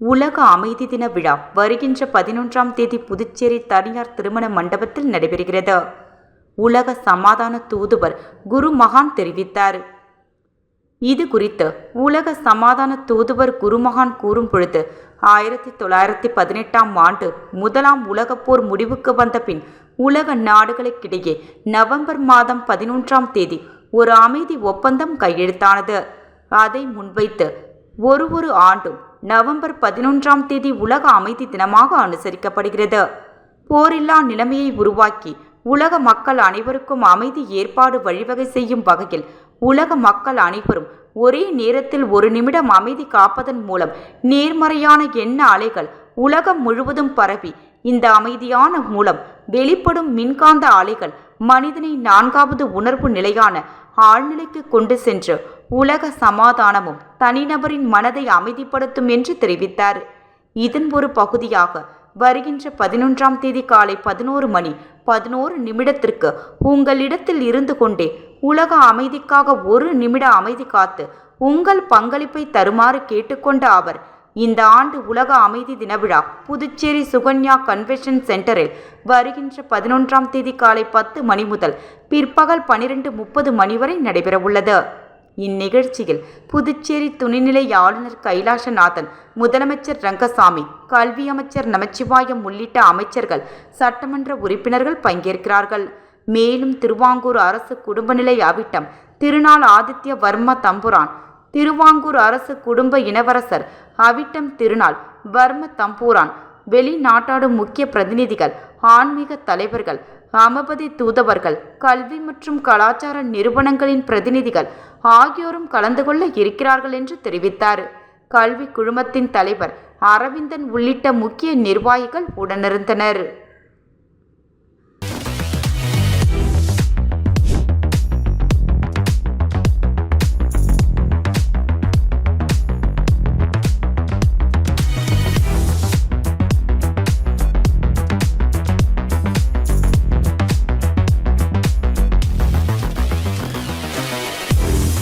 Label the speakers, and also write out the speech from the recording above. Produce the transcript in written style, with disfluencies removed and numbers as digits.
Speaker 1: உலக அமைதி தின விழா வருகின்ற 11ஆம் தேதி புதுச்சேரி தனியார் திருமண மண்டபத்தில் நடைபெறுகிறது. உலக சமாதான தூதுவர் குரு மகான் தெரிவித்தார். இது குறித்து உலக சமாதான தூதுவர் குருமகான் கூறும் பொழுது, 1918ஆம் ஆண்டு முதலாம் உலகப் போர் முடிவுக்கு வந்த பின் உலக நாடுகளுக்கிடையே நவம்பர் மாதம் 11ஆம் தேதி ஒரு அமைதி ஒப்பந்தம் கையெழுத்தானது. அதை முன்வைத்து ஒரு ஆண்டும் நவம்பர் 11ஆம் தேதி உலக அமைதி தினமாக அனுசரிக்கப்படுகிறது. போரில்லா நிலைமையை உருவாக்கி உலக மக்கள் அனைவருக்கும் அமைதி ஏற்பாடு வழிவகை செய்யும் வகையில் உலக மக்கள் அனைவரும் ஒரே நேரத்தில் ஒரு நிமிடம் அமைதி காப்பதன் மூலம் நேர்மறையான எண்ண அலைகள் உலகம் முழுவதும் பரவி இந்த அமைதியான மூலம் வெளிப்படும் மின்காந்த அலைகள் மனிதனை 4வது உணர்வு நிலையான ஆழ்நிலைக்கு கொண்டு சென்று உலக சமாதானமும் தனிநபரின் மனதை அமைதிப்படுத்தும் என்று தெரிவித்தார். இதன் ஒரு பகுதியாக வருகின்ற 11ஆம் தேதி காலை 11:11 உங்களிடத்தில் இருந்து கொண்டே உலக அமைதிக்காக ஒரு நிமிட அமைதி காத்து உங்கள் பங்களிப்பை தருமாறு கேட்டுக்கொண்ட அவர், இந்த ஆண்டு உலக அமைதி தின விழா புதுச்சேரி சுகன்யா கன்வென்ஷன் சென்டரில் வருகின்ற 11ஆம் தேதி காலை 10 மணி முதல் பிற்பகல் 12:30 மணி வரை நடைபெறவுள்ளது. இந்நிகழ்ச்சியில் புதுச்சேரி துணைநிலை ஆளுநர் கைலாசநாதன், முதலமைச்சர் ரங்கசாமி, கல்வி அமைச்சர் நமச்சிவாயம் உள்ளிட்ட அமைச்சர்கள், சட்டமன்ற உறுப்பினர்கள் பங்கேற்கிறார்கள். மேலும் திருவாங்கூர் அரசு குடும்பநிலை அவிட்டம் திருநாள் ஆதித்ய வர்ம தம்புரான், திருவாங்கூர் அரசு குடும்ப இளவரசர் அவிட்டம் திருநாள் வர்ம தம்பூரான், வெளிநாட்டாடு முக்கிய பிரதிநிதிகள், ஆன்மீக தலைவர்கள், அமபதி தூதவர்கள், கல்வி மற்றும் கலாச்சார நிறுவனங்களின் பிரதிநிதிகள் ஆகியோரும் கலந்து கொள்ள இருக்கிறார்கள் என்று தெரிவித்தார். கல்வி குழுமத்தின் தலைவர் அரவிந்தன் உள்ளிட்ட முக்கிய நிர்வாகிகள் உடனிருந்தனர்.